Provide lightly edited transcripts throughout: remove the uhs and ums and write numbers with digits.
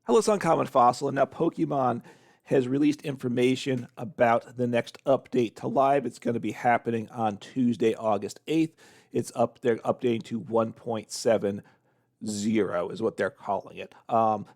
Hello, it's Uncommon Fossil, and now Pokemon has released information about the next update to live. It's going to be happening on Tuesday, August 8th. They're updating to 1.70 is what they're calling it.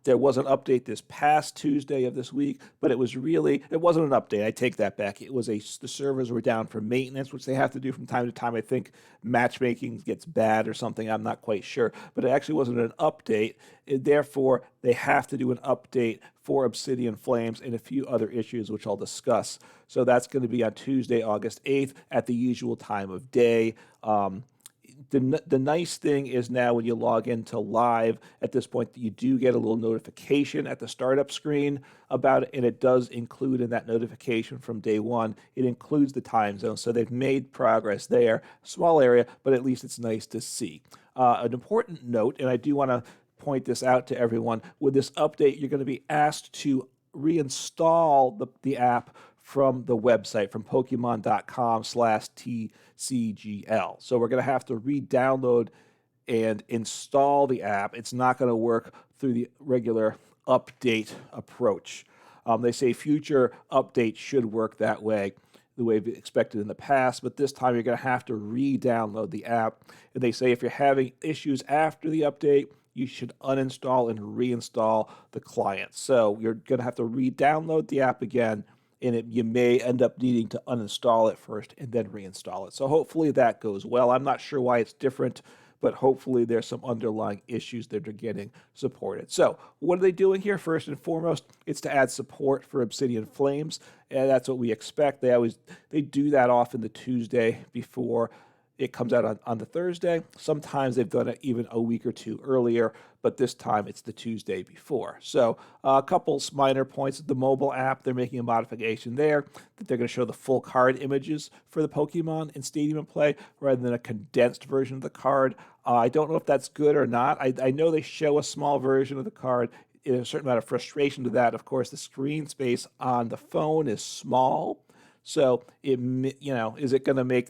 There was an update this past Tuesday of this week, but it wasn't an update. I take that back. The servers were down for maintenance, which they have to do from time to time. I think matchmaking gets bad or something. I'm not quite sure, but it actually wasn't an update. Therefore, they have to do an update for Obsidian Flames and a few other issues, which I'll discuss. So that's going to be on Tuesday, August 8th at the usual time of day. The nice thing is now when you log into live at this point, you do get a little notification at the startup screen about it, and it does include in that notification from day one, it includes the time zone. So they've made progress there. Small area, but at least it's nice to see. An important note, and I do want to point this out to everyone, with this update, you're going to be asked to reinstall the app from the website, from pokemon.com/TCGL. So we're going to have to re-download and install the app. It's not going to work through the regular update approach. They say future updates should work that way, the way we've expected in the past, but this time you're going to have to re-download the app. And they say if you're having issues after the update, you should uninstall and reinstall the client. So you're going to have to re-download the app again, and you may end up needing to uninstall it first and then reinstall it. So hopefully that goes well. I'm not sure why it's different, but hopefully there's some underlying issues that are getting supported. So what are they doing here? First and foremost, it's to add support for Obsidian Flames, and that's what we expect. They do that often the Tuesday before it comes out on the Thursday. Sometimes they've done it even a week or two earlier, but this time it's the Tuesday before. So a couple minor points. The mobile app, they're making a modification there, that they're going to show the full card images for the Pokemon in Stadium and Play rather than a condensed version of the card. I don't know if that's good or not. I know they show a small version of the card. There's a certain amount of frustration to that. Of course, the screen space on the phone is small. So is it going to make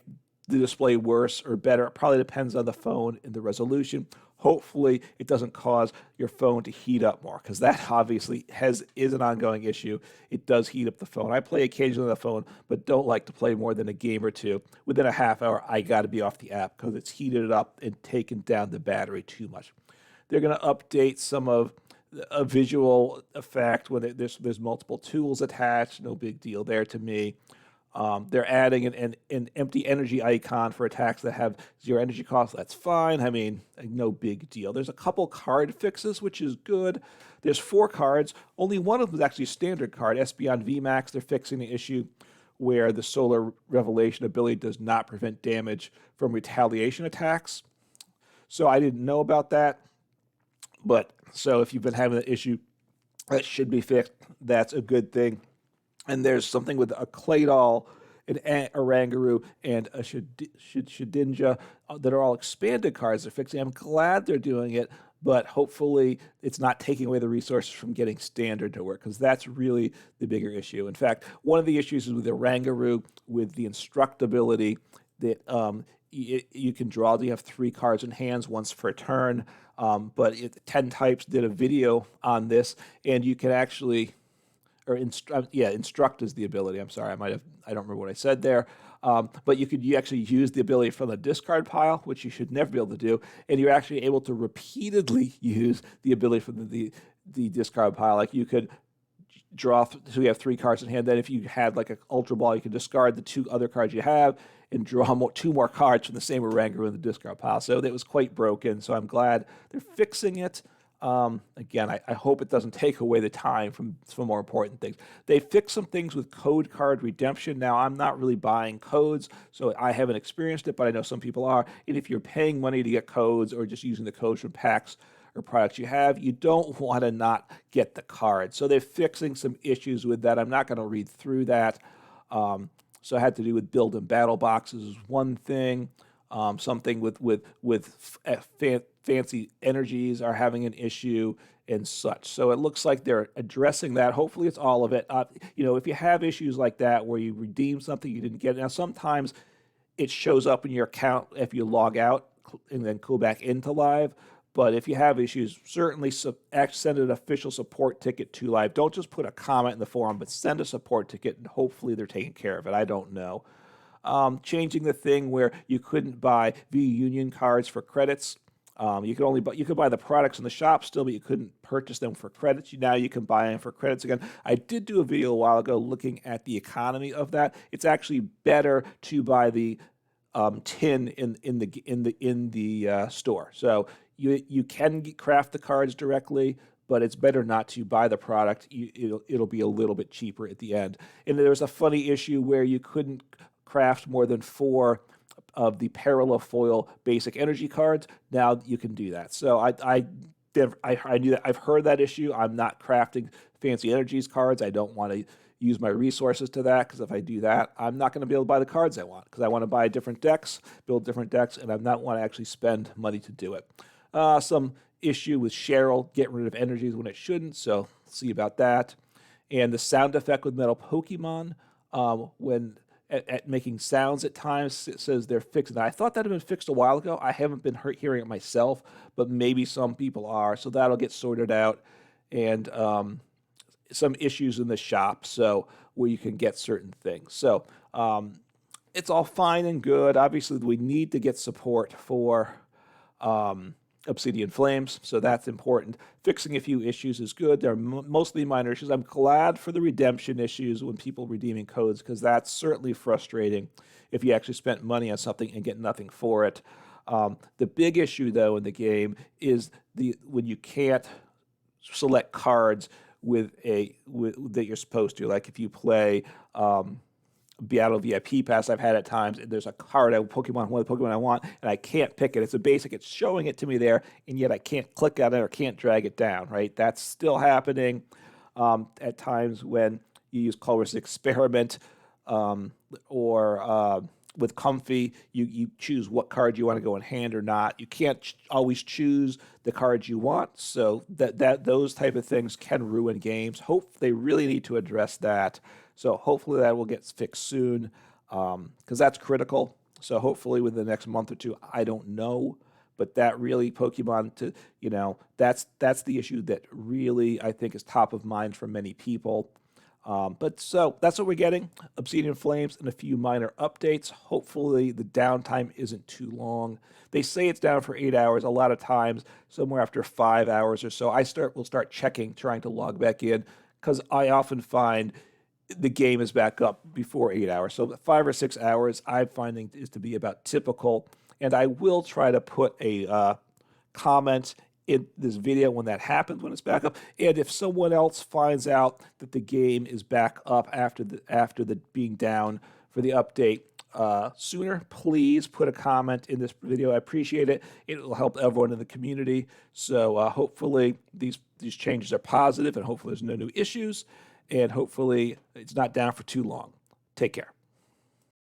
the display worse or better? It probably depends on the phone and the resolution. Hopefully it doesn't cause your phone to heat up more, because that obviously is an ongoing issue. It does heat up the phone. I play occasionally on the phone, but don't like to play more than a game or two. Within a half hour, I got to be off the app because it's heated it up and taken down the battery too much. They're going to update some of a visual effect when there's multiple tools attached. No big deal there to me. They're adding an empty energy icon for attacks that have 0 energy cost. That's fine. I mean, no big deal. There's a couple card fixes, which is good. There's 4 cards. Only one of them is actually a standard card, Espeon VMAX. They're fixing the issue where the Solar Revelation ability does not prevent damage from retaliation attacks. So I didn't know about that. So if you've been having that issue, that should be fixed. That's a good thing. And there's something with a Claydol, an Oranguru, and a Shedinja that are all expanded cards they're fixing. I'm glad they're doing it, but hopefully it's not taking away the resources from getting standard to work, because that's really the bigger issue. In fact, one of the issues is with the Oranguru, with the instructability that you can draw. You have 3 cards in hands, once per turn, but 10 Types did a video on this, and you can actually... instruct is the ability. I'm sorry, I don't remember what I said there. But you actually use the ability from the discard pile, which you should never be able to do, and you're actually able to repeatedly use the ability from the discard pile. Like you could draw, so you have 3 cards in hand. Then if you had like an Ultra Ball, you could discard the 2 other cards you have and draw 2 more cards from the same Oranguru in the discard pile. So that was quite broken. So I'm glad they're fixing it. Again, I hope it doesn't take away the time from some more important things. They fixed some things with code card redemption. Now, I'm not really buying codes, so I haven't experienced it, but I know some people are. And if you're paying money to get codes or just using the codes from packs or products you have, you don't want to not get the card. So they're fixing some issues with that. I'm not going to read through that. So it had to do with build and battle boxes is one thing. Something with fancy energies are having an issue and such. So it looks like they're addressing that. Hopefully it's all of it. If you have issues like that where you redeem something you didn't get, now sometimes it shows up in your account if you log out and then go back into live, But if you have issues, certainly send an official support ticket to Live. Don't just put a comment in the forum, but send a support ticket, and hopefully they're taking care of it. I don't know. Changing the thing where you couldn't buy Via Union cards for credits. You could buy the products in the shop still, but you couldn't purchase them for credits. Now you can buy them for credits again. I did do a video a while ago looking at the economy of that. It's actually better to buy the tin in the store. So you can craft the cards directly, but it's better not to buy the product. It'll be a little bit cheaper at the end. And there was a funny issue where you couldn't craft more than 4 of the parallel foil basic energy cards. Now you can do that. So I knew that. I've heard that issue. I'm not crafting fancy energies cards. I don't want to use my resources to that, because if I do that, I'm not going to be able to buy the cards I want, because I want to buy different decks, build different decks, and I not want to actually spend money to do it. Some issue with Cheryl getting rid of energies when it shouldn't, so see about that. And the sound effect with Metal Pokemon, when at making sounds at times, it says they're fixing that. I thought that had been fixed a while ago. I haven't been hearing it myself, but maybe some people are, so that'll get sorted out. And some issues in the shop, so where you can get certain things. So it's all fine and good. Obviously, we need to get support for Obsidian Flames, so that's important. Fixing a few issues is good. They're mostly minor issues. I'm glad for the redemption issues when people redeeming codes, because that's certainly frustrating if you actually spent money on something and get nothing for it. The big issue, though, in the game is when you can't select cards that you're supposed to. Like if you play Battle VIP Pass, I've had at times, and there's a card, one of the Pokemon I want, and I can't pick it. It's a basic, it's showing it to me there, and yet I can't click on it or can't drag it down, right? That's still happening at times when you use Colorless Experiment, or with Comfy, you choose what card you want to go in hand or not. You can't always choose the cards you want, so those type of things can ruin games. They really need to address that. So hopefully that will get fixed soon, because that's critical. So hopefully within the next month or two, I don't know, but that really Pokemon that's the issue that really I think is top of mind for many people. But so that's what we're getting: Obsidian Flames and a few minor updates. Hopefully the downtime isn't too long. They say it's down for 8 hours. A lot of times, somewhere after 5 hours or so, we'll start checking, trying to log back in, because I often find the game is back up before 8 hours. So 5 or 6 hours, I'm finding is to be about typical. And I will try to put a comment in this video when that happens, when it's back up. And if someone else finds out that the game is back up after the being down for the update sooner, please put a comment in this video. I appreciate it. It will help everyone in the community. So hopefully these changes are positive, and hopefully there's no new issues, and hopefully it's not down for too long. Take care.